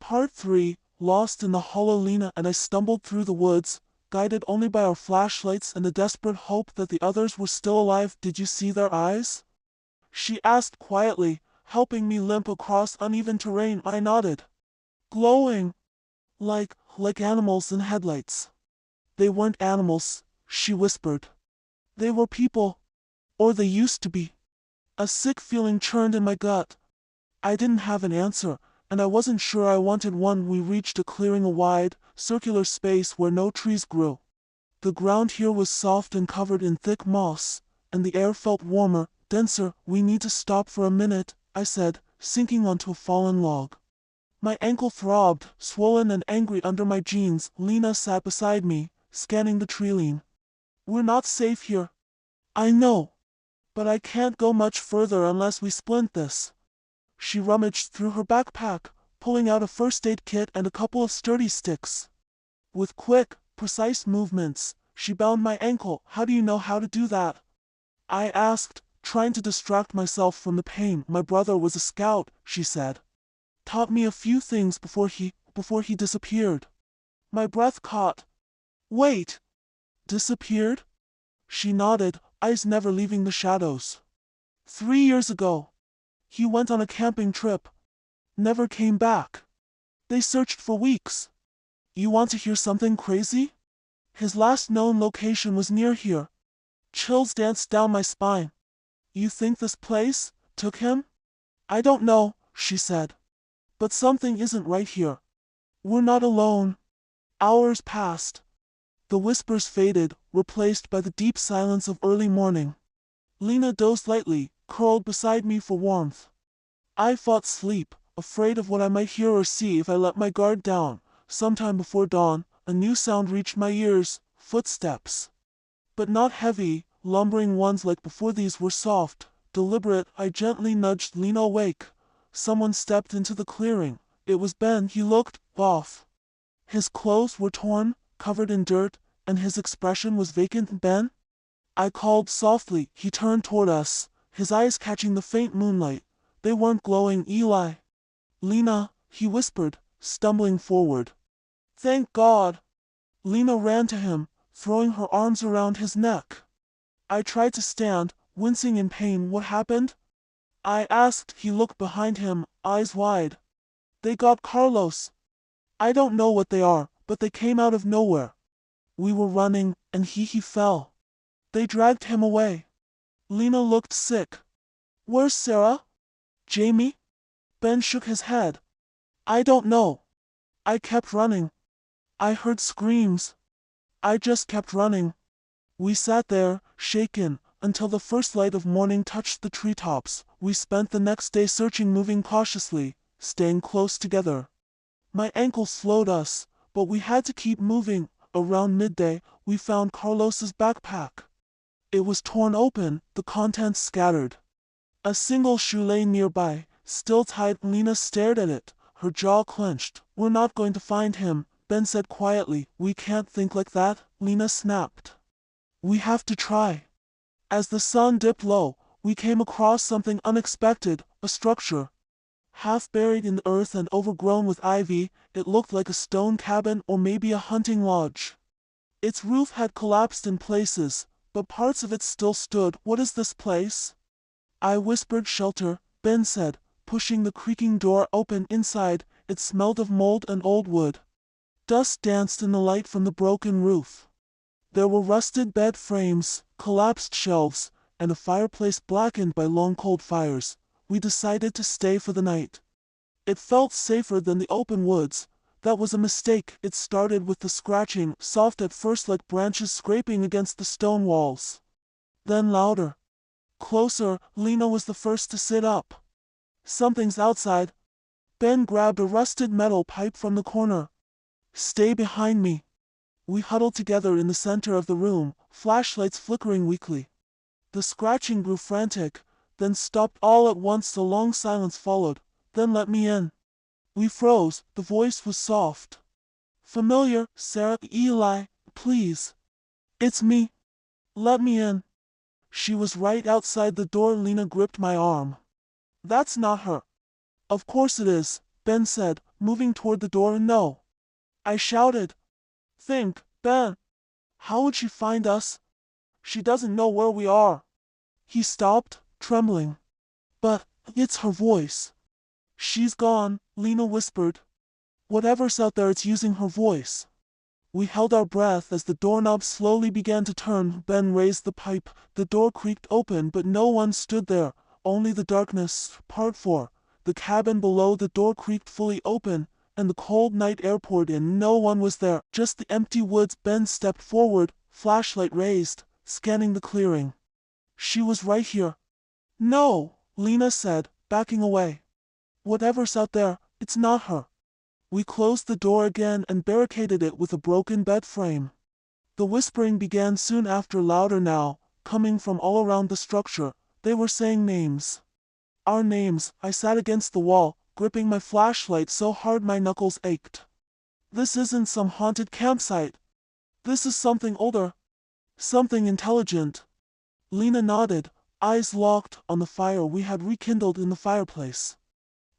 Part 3, Lost in the Hollow. Lena and I stumbled through the woods, guided only by our flashlights and the desperate hope that the others were still alive. Did you see their eyes? She asked quietly, helping me limp across uneven terrain. I nodded. Glowing. Like animals in headlights. They weren't animals, she whispered. They were people. Or they used to be. A sick feeling churned in my gut. I didn't have an answer, and I wasn't sure I wanted one. We reached a clearing, a wide, circular space where no trees grew. The ground here was soft and covered in thick moss, and the air felt warmer, denser. We need to stop for a minute, I said, sinking onto a fallen log. My ankle throbbed, swollen and angry under my jeans. Lena sat beside me, scanning the treeline. We're not safe here. I know. But I can't go much further unless we splint this. She rummaged through her backpack, pulling out a first aid kit and a couple of sturdy sticks. With quick, precise movements, she bound my ankle. How do you know how to do that? I asked, trying to distract myself from the pain. My brother was a scout, she said. Taught me a few things before he disappeared. My breath caught. Wait! Disappeared? She nodded, eyes never leaving the shadows. 3 years ago. He went on a camping trip. Never came back. They searched for weeks. You want to hear something crazy? His last known location was near here. Chills danced down my spine. You think this place took him? I don't know, she said. But something isn't right here. We're not alone. Hours passed. The whispers faded, replaced by the deep silence of early morning. Lena dozed lightly, curled beside me for warmth. I fought sleep, afraid of what I might hear or see if I let my guard down. Sometime before dawn, a new sound reached my ears, footsteps. But not heavy, lumbering ones like before. These were soft, deliberate. I gently nudged Lena awake. Someone stepped into the clearing. It was Ben. He looked off. His clothes were torn, covered in dirt, and his expression was vacant. Ben? I called softly. He turned toward us, his eyes catching the faint moonlight. They weren't glowing. Eli. Lena, he whispered, stumbling forward. Thank God. Lena ran to him, throwing her arms around his neck. I tried to stand, wincing in pain. What happened? I asked. He looked behind him, eyes wide. They got Carlos. I don't know what they are, but they came out of nowhere. We were running, and he fell. They dragged him away. Lena looked sick. Where's Sarah? Jamie? Ben shook his head. I don't know. I kept running. I heard screams. I just kept running. We sat there, shaken, until the first light of morning touched the treetops. We spent the next day searching, moving cautiously, staying close together. My ankle slowed us, but we had to keep moving. Around midday, we found Carlos's backpack. It was torn open, the contents scattered. A single shoe lay nearby, still tied. Lena stared at it, her jaw clenched. We're not going to find him, Ben said quietly. We can't think like that, Lena snapped. We have to try. As the sun dipped low, we came across something unexpected, a structure. Half buried in the earth and overgrown with ivy, it looked like a stone cabin or maybe a hunting lodge. Its roof had collapsed in places, but parts of it still stood. What is this place? I whispered. Shelter, Ben said, pushing the creaking door open. Inside, it smelled of mold and old wood. Dust danced in the light from the broken roof. There were rusted bed frames, collapsed shelves, and a fireplace blackened by long cold fires. We decided to stay for the night. It felt safer than the open woods. That was a mistake. It started with the scratching, soft at first like branches scraping against the stone walls. Then louder. Closer. Lena was the first to sit up. Something's outside. Ben grabbed a rusted metal pipe from the corner. Stay behind me. We huddled together in the center of the room, flashlights flickering weakly. The scratching grew frantic, then stopped all at once. A long silence followed. Then let me in. We froze. The voice was soft. Familiar. Sarah. Eli, please. It's me. Let me in. She was right outside the door. Lena gripped my arm. That's not her. Of course it is, Ben said, moving toward the door. No. I shouted. Think, Ben. How would she find us? She doesn't know where we are. He stopped, trembling. But it's her voice. She's gone, Lena whispered. Whatever's out there, it's using her voice. We held our breath as the doorknob slowly began to turn. Ben raised the pipe. The door creaked open, but no one stood there. Only the darkness. Part 4. The cabin below the door creaked fully open, and the cold night air poured in. No one was there, just the empty woods. Ben stepped forward, flashlight raised, scanning the clearing. She was right here. No, Lena said, backing away. Whatever's out there, it's not her. We closed the door again and barricaded it with a broken bed frame. The whispering began soon after, louder now, coming from all around the structure. They were saying names. Our names. I sat against the wall, gripping my flashlight so hard my knuckles ached. This isn't some haunted campsite. This is something older. Something intelligent. Lena nodded, eyes locked on the fire we had rekindled in the fireplace.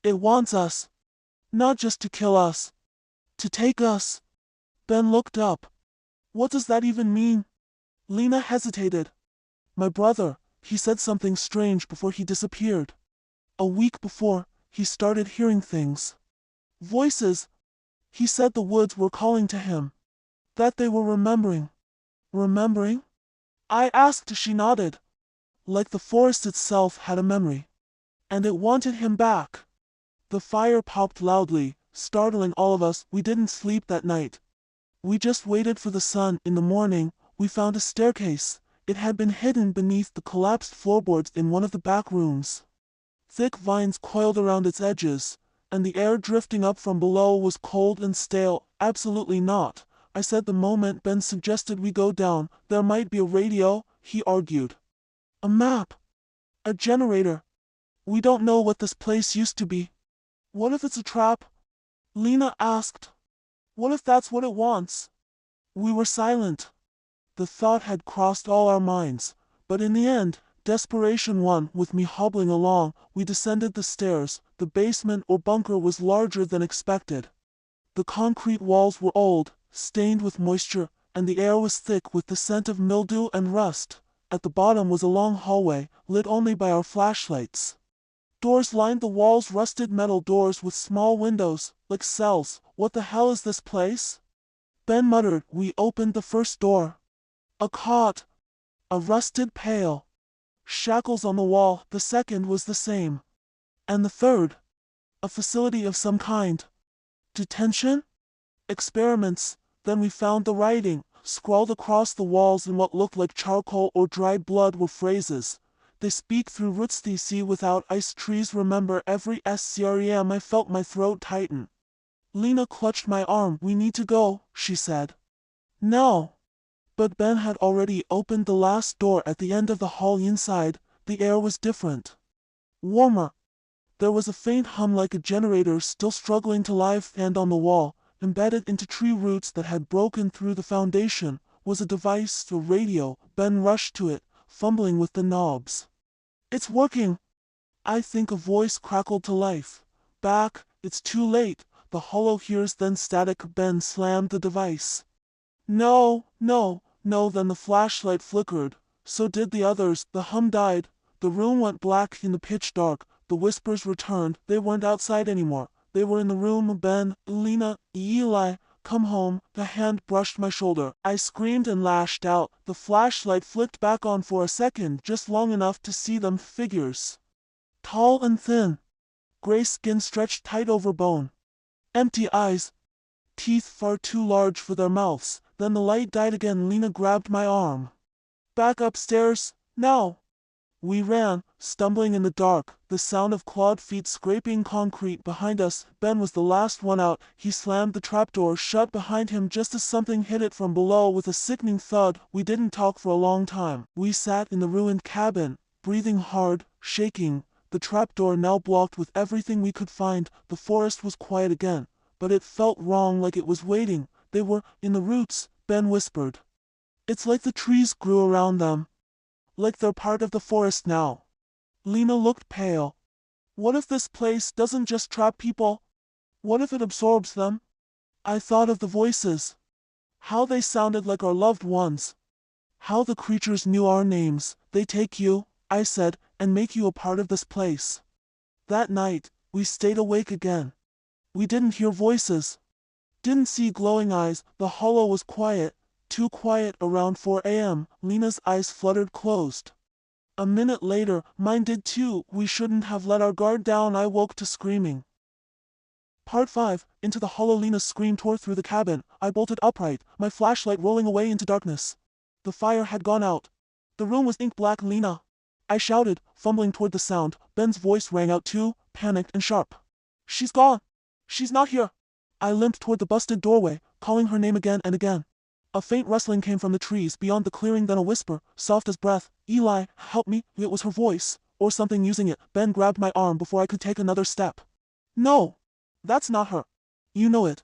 It wants us. Not just to kill us. To take us. Ben looked up. What does that even mean? Lena hesitated. My brother, he said something strange before he disappeared. A week before, he started hearing things. Voices. He said the woods were calling to him. That they were remembering. Remembering? I asked. She nodded. Like the forest itself had a memory. And it wanted him back. The fire popped loudly, startling all of us. We didn't sleep that night. We just waited for the sun. In the morning, we found a staircase. It had been hidden beneath the collapsed floorboards in one of the back rooms. Thick vines coiled around its edges, and the air drifting up from below was cold and stale. Absolutely not, I said the moment Ben suggested we go down. There might be a radio, he argued. A map. A generator. We don't know what this place used to be. What if it's a trap? Lena asked. What if that's what it wants? We were silent. The thought had crossed all our minds, but in the end, desperation won. With me hobbling along, we descended the stairs. The basement or bunker was larger than expected. The concrete walls were old, stained with moisture, and the air was thick with the scent of mildew and rust. At the bottom was a long hallway, lit only by our flashlights. Doors lined the walls, rusted metal doors with small windows, like cells. What the hell is this place? Ben muttered. We opened the first door. A cot. A rusted pail. Shackles on the wall. The second was the same. And the third. A facility of some kind. Detention? Experiments. Then we found the writing. Scrawled across the walls in what looked like charcoal or dried blood were phrases. They speak through roots. They see without ice. Trees remember every SCREM. I felt my throat tighten. Lena clutched my arm. We need to go, she said. No. But Ben had already opened the last door at the end of the hall. Inside, the air was different. Warmer. There was a faint hum like a generator still struggling to life, and on the wall, embedded into tree roots that had broken through the foundation, was a device, a radio. Ben rushed to it, fumbling with the knobs. It's working. I think a voice crackled to life. Back, it's too late. The hollow hears, then static. Ben slammed the device. No. Then the flashlight flickered. So did the others. The hum died. The room went black in the pitch dark. The whispers returned. They weren't outside anymore. They were in the room. Ben, Lena, Eli, come home. The hand brushed my shoulder. I screamed and lashed out. The flashlight flicked back on for a second, just long enough to see them. Figures. Tall and thin. Gray skin stretched tight over bone. Empty eyes. Teeth far too large for their mouths. Then the light died again. Lena grabbed my arm. Back upstairs, now. We ran, stumbling in the dark, the sound of clawed feet scraping concrete behind us. Ben was the last one out. He slammed the trapdoor shut behind him just as something hit it from below with a sickening thud. We didn't talk for a long time. We sat in the ruined cabin, breathing hard, shaking, the trapdoor now blocked with everything we could find. The forest was quiet again, but it felt wrong, like it was waiting. They were in the roots, Ben whispered. It's like the trees grew around them. Like they're part of the forest now. Lena looked pale. What if this place doesn't just trap people? What if it absorbs them? I thought of the voices. How they sounded like our loved ones. How the creatures knew our names. They take you, I said, and make you a part of this place. That night, we stayed awake again. We didn't hear voices. Didn't see glowing eyes. The hollow was quiet. Too quiet. Around 4 a.m., Lena's eyes fluttered closed. A minute later, mine did too. We shouldn't have let our guard down. I woke to screaming. Part 5. Into the hollow. Lena's scream tore through the cabin. I bolted upright, my flashlight rolling away into darkness. The fire had gone out. The room was ink black. Lena, I shouted, fumbling toward the sound. Ben's voice rang out too, panicked and sharp. She's gone. She's not here. I limped toward the busted doorway, calling her name again and again. A faint rustling came from the trees beyond the clearing, then a whisper, soft as breath. Eli, help me. It was her voice, or something using it. Ben grabbed my arm before I could take another step. No, that's not her. You know it.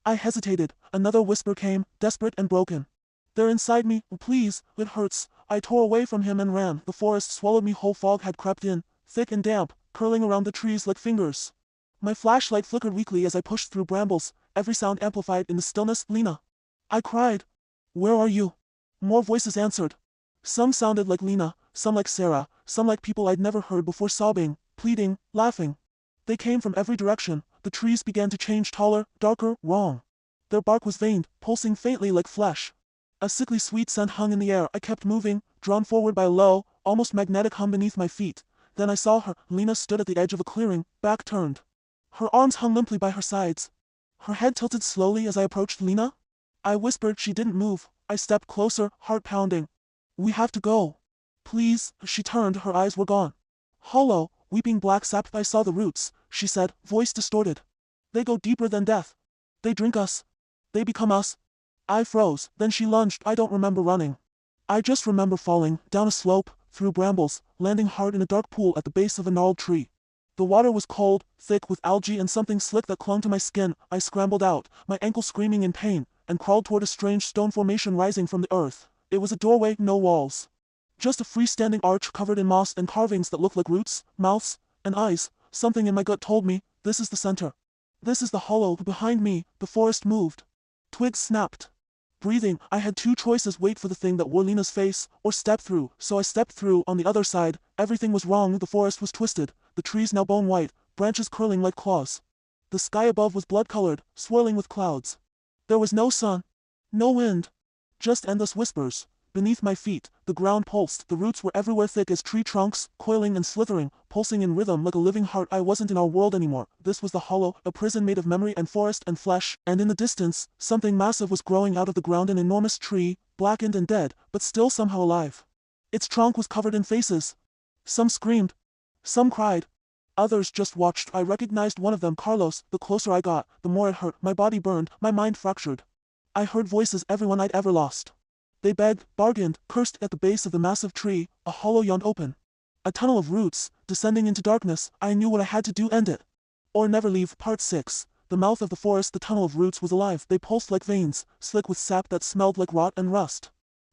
I hesitated. Another whisper came, desperate and broken. They're inside me. Please, it hurts. I tore away from him and ran. The forest swallowed me whole. Fog had crept in, thick and damp, curling around the trees like fingers. My flashlight flickered weakly as I pushed through brambles, every sound amplified in the stillness. Lena, I cried. Where are you? More voices answered. Some sounded like Lena, some like Sarah, some like people I'd never heard before, sobbing, pleading, laughing. They came from every direction. The trees began to change, taller, darker, wrong. Their bark was veined, pulsing faintly like flesh. A sickly sweet scent hung in the air. I kept moving, drawn forward by a low, almost magnetic hum beneath my feet. Then I saw her. Lena stood at the edge of a clearing, back turned. Her arms hung limply by her sides. Her head tilted slowly as I approached. Lena? I whispered. She didn't move. I stepped closer, heart pounding. We have to go. Please. She turned. Her eyes were gone. Hollow, weeping black sap. I saw the roots, she said, voice distorted. They go deeper than death. They drink us. They become us. I froze. Then she lunged. I don't remember running. I just remember falling, down a slope, through brambles, landing hard in a dark pool at the base of a gnarled tree. The water was cold, thick with algae and something slick that clung to my skin. I scrambled out, my ankle screaming in pain, and crawled toward a strange stone formation rising from the earth. It was a doorway, no walls. Just a freestanding arch covered in moss and carvings that looked like roots, mouths, and eyes. Something in my gut told me, this is the center. This is the hollow. Behind me, the forest moved. Twigs snapped. Breathing, I had two choices: wait for the thing that wore Lena's face, or step through. So I stepped through. On the other side, everything was wrong. The forest was twisted, the trees now bone white, branches curling like claws. The sky above was blood-colored, swirling with clouds. There was no sun, no wind, just endless whispers. Beneath my feet, the ground pulsed. The roots were everywhere, thick as tree trunks, coiling and slithering, pulsing in rhythm like a living heart. I wasn't in our world anymore. This was the hollow, a prison made of memory and forest and flesh. And in the distance, something massive was growing out of the ground, an enormous tree, blackened and dead, but still somehow alive. Its trunk was covered in faces. Some screamed. Some cried. Others just watched. I recognized one of them, Carlos. The closer I got, the more it hurt. My body burned, my mind fractured. I heard voices, everyone I'd ever lost. They begged, bargained, cursed. At the base of the massive tree, a hollow yawned open. A tunnel of roots, descending into darkness. I knew what I had to do: end it. Or never leave. Part 6. The mouth of the forest. The tunnel of roots was alive. They pulsed like veins, slick with sap that smelled like rot and rust.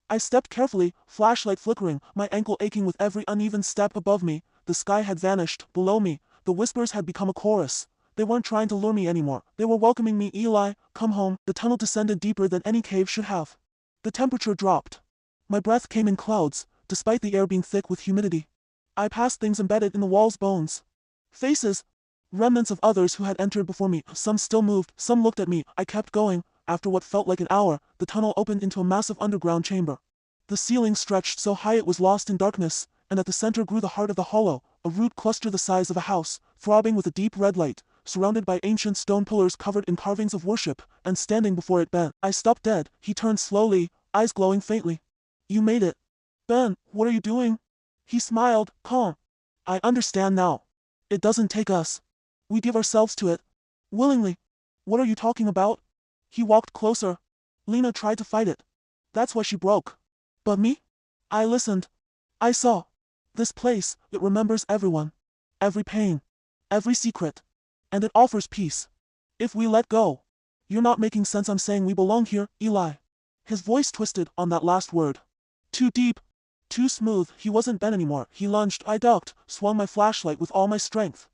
I stepped carefully, flashlight flickering, my ankle aching with every uneven step. Above me, the sky had vanished. Below me, the whispers had become a chorus. They weren't trying to lure me anymore. They were welcoming me. Eli, come home. The tunnel descended deeper than any cave should have. The temperature dropped. My breath came in clouds, despite the air being thick with humidity. I passed things embedded in the wall's bones. Faces. Remnants of others who had entered before me. Some still moved, some looked at me. I kept going. After what felt like an hour, the tunnel opened into a massive underground chamber. The ceiling stretched so high it was lost in darkness, and at the center grew the heart of the hollow, a root cluster the size of a house, throbbing with a deep red light, surrounded by ancient stone pillars covered in carvings of worship, and standing before it Ben. I stopped dead. He turned slowly, eyes glowing faintly. You made it. Ben, what are you doing? He smiled, calm. I understand now. It doesn't take us. We give ourselves to it. Willingly. What are you talking about? He walked closer. Lena tried to fight it. That's why she broke. But me? I listened. I saw. This place, it remembers everyone. Every pain. Every secret. And it offers peace. If we let go. You're not making sense. I'm saying we belong here, Eli. His voice twisted on that last word. Too deep. Too smooth. He wasn't Ben anymore. He lunged. I ducked, swung my flashlight with all my strength.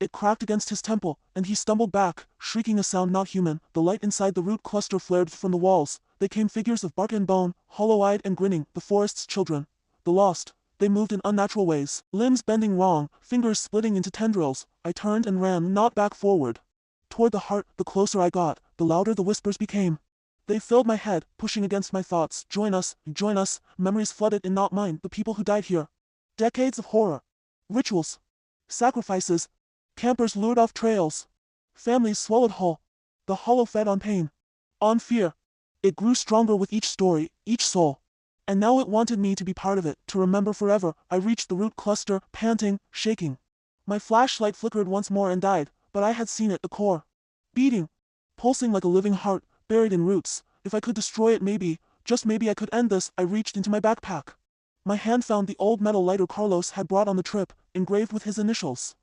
It cracked against his temple, and he stumbled back, shrieking a sound not human. The light inside the root cluster flared from the walls. They came figures of bark and bone, hollow-eyed and grinning, the forest's children. The lost. They moved in unnatural ways, limbs bending wrong, fingers splitting into tendrils. I turned and ran, not back forward. Toward the heart, the closer I got, the louder the whispers became. They filled my head, pushing against my thoughts. Join us, join us. Memories flooded in, not mine, the people who died here. Decades of horror. Rituals. Sacrifices. Campers lured off trails. Families swallowed whole. The hollow fed on pain. On fear. It grew stronger with each story, each soul. And now it wanted me to be part of it, to remember forever. I reached the root cluster, panting, shaking. My flashlight flickered once more and died, but I had seen it, the core. Beating. Pulsing like a living heart, buried in roots. If I could destroy it, maybe, just maybe I could end this. I reached into my backpack. My hand found the old metal lighter Carlos had brought on the trip, engraved with his initials.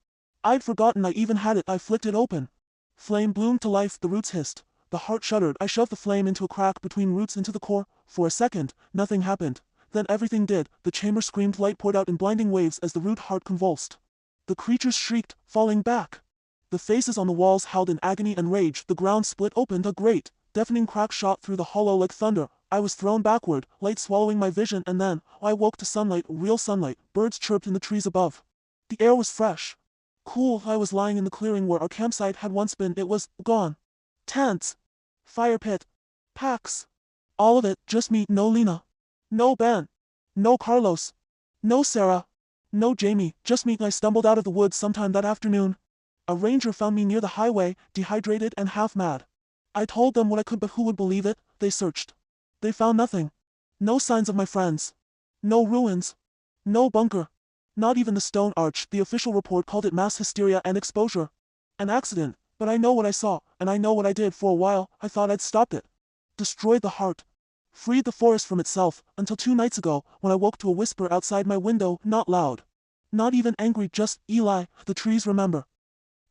I'd forgotten I even had it. I flicked it open. Flame bloomed to life, the roots hissed. The heart shuddered. I shoved the flame into a crack between roots into the core. For a second, nothing happened. Then everything did. The chamber screamed, light poured out in blinding waves as the root heart convulsed. The creatures shrieked, falling back. The faces on the walls howled in agony and rage. The ground split open. A great, deafening crack shot through the hollow like thunder. I was thrown backward, light swallowing my vision, and then I woke to sunlight, real sunlight. Birds chirped in the trees above. The air was fresh. Cool. I was lying in the clearing where our campsite had once been. It was gone. Tents. Fire pit. Packs. All of it, just me. No Lena. No Ben. No Carlos. No Sarah. No Jamie, just me. I stumbled out of the woods sometime that afternoon. A ranger found me near the highway, dehydrated and half mad. I told them what I could, but who would believe it? They searched. They found nothing. No signs of my friends. No ruins. No bunker. Not even the stone arch. The official report called it mass hysteria and exposure. An accident, but I know what I saw, and I know what I did. For a while, I thought I'd stopped it. Destroyed the heart. Freed the forest from itself, until 2 nights ago, when I woke to a whisper outside my window, not loud. Not even angry, just, Eli, the trees remember.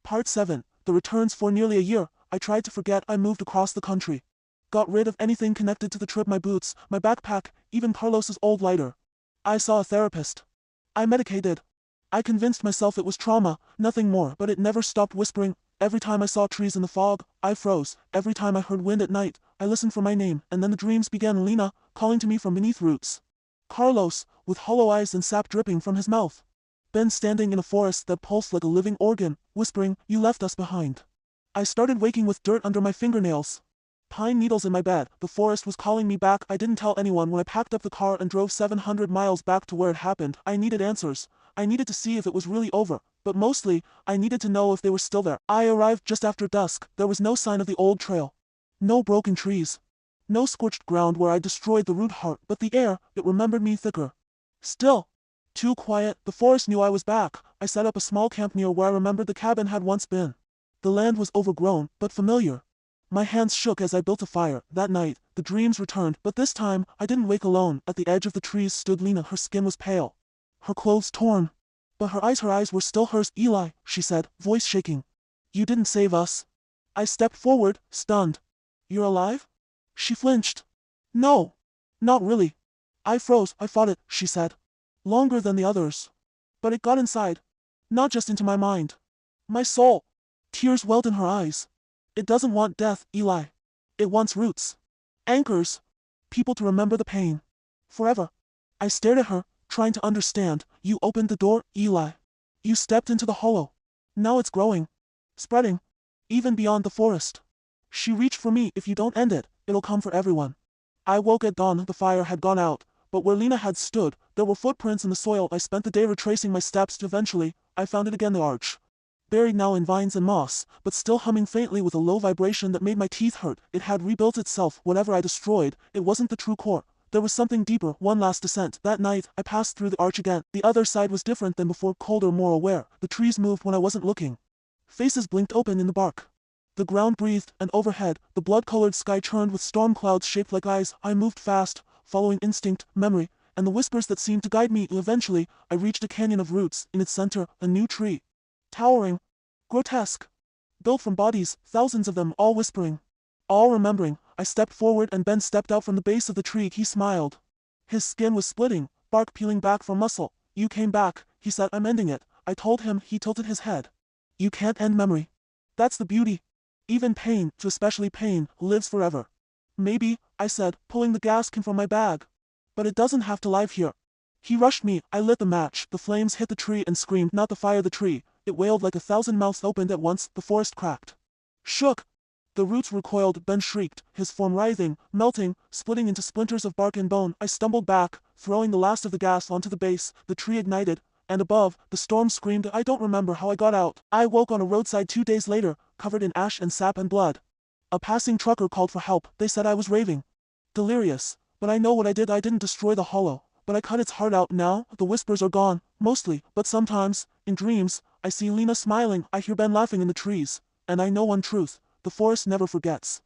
Part 7. The returns. For nearly a year, I tried to forget. I moved across the country. Got rid of anything connected to the trip, my boots, my backpack, even Carlos's old lighter. I saw a therapist. I medicated. I convinced myself it was trauma, nothing more, but it never stopped whispering. Every time I saw trees in the fog, I froze. Every time I heard wind at night, I listened for my name, and then the dreams began. Lena, calling to me from beneath roots. Carlos, with hollow eyes and sap dripping from his mouth. Ben standing in a forest that pulsed like a living organ, whispering, "You left us behind." I started waking with dirt under my fingernails. Pine needles in my bed. The forest was calling me back. I didn't tell anyone when I packed up the car and drove 700 miles back to where it happened. I needed answers. I needed to see if it was really over, but mostly, I needed to know if they were still there. I arrived just after dusk. There was no sign of the old trail. No broken trees. No scorched ground where I destroyed the root heart, but the air, it remembered me thicker. Still. Too quiet. The forest knew I was back. I set up a small camp near where I remembered the cabin had once been. The land was overgrown, but familiar. My hands shook as I built a fire. That night, the dreams returned, but this time, I didn't wake alone. At the edge of the trees stood Lena. Her skin was pale. Her clothes torn. But her eyes were still hers. "Eli," she said, voice shaking. "You didn't save us." I stepped forward, stunned. "You're alive?" She flinched. "No. Not really." I froze. "I fought it," she said. "Longer than the others. But it got inside. Not just into my mind. My soul." Tears welled in her eyes. "It doesn't want death, Eli. It wants roots. Anchors. People to remember the pain. Forever." I stared at her, trying to understand. "You opened the door, Eli. You stepped into the hollow. Now it's growing. Spreading. Even beyond the forest. She reached for me. If you don't end it, it'll come for everyone." I woke at dawn. The fire had gone out, but where Lena had stood, there were footprints in the soil. I spent the day retracing my steps. Eventually, I found it again, the arch. Buried now in vines and moss, but still humming faintly with a low vibration that made my teeth hurt. It had rebuilt itself. Whatever I destroyed, it wasn't the true core. There was something deeper. One last descent. That night, I passed through the arch again. The other side was different than before, colder, more aware. The trees moved when I wasn't looking. Faces blinked open in the bark. The ground breathed, and overhead, the blood-colored sky churned with storm clouds shaped like eyes. I moved fast, following instinct, memory, and the whispers that seemed to guide me. Eventually, I reached a canyon of roots. In its center, a new tree. Towering. Grotesque. Built from bodies, thousands of them, all whispering. All remembering. I stepped forward and Ben stepped out from the base of the tree. He smiled. His skin was splitting, bark peeling back from muscle. "You came back," he said. "I'm ending it." I told him. He tilted his head. You can't end memory. That's the beauty. Even pain, especially pain, lives forever. Maybe, I said, pulling the gas can from my bag. But it doesn't have to live here. He rushed me, I lit the match, the flames hit the tree and screamed, not the fire, the tree. It wailed like 1,000 mouths opened at once, the forest cracked. Shook. The roots recoiled, Ben shrieked, his form writhing, melting, splitting into splinters of bark and bone. I stumbled back, throwing the last of the gas onto the base, the tree ignited, and above, the storm screamed. I don't remember how I got out. I woke on a roadside 2 days later, covered in ash and sap and blood. A passing trucker called for help, they said I was raving. Delirious. But I know what I did. I didn't destroy the hollow, but I cut its heart out. Now, the whispers are gone, mostly, but sometimes, in dreams, I see Lena smiling, I hear Ben laughing in the trees, and I know one truth, the forest never forgets.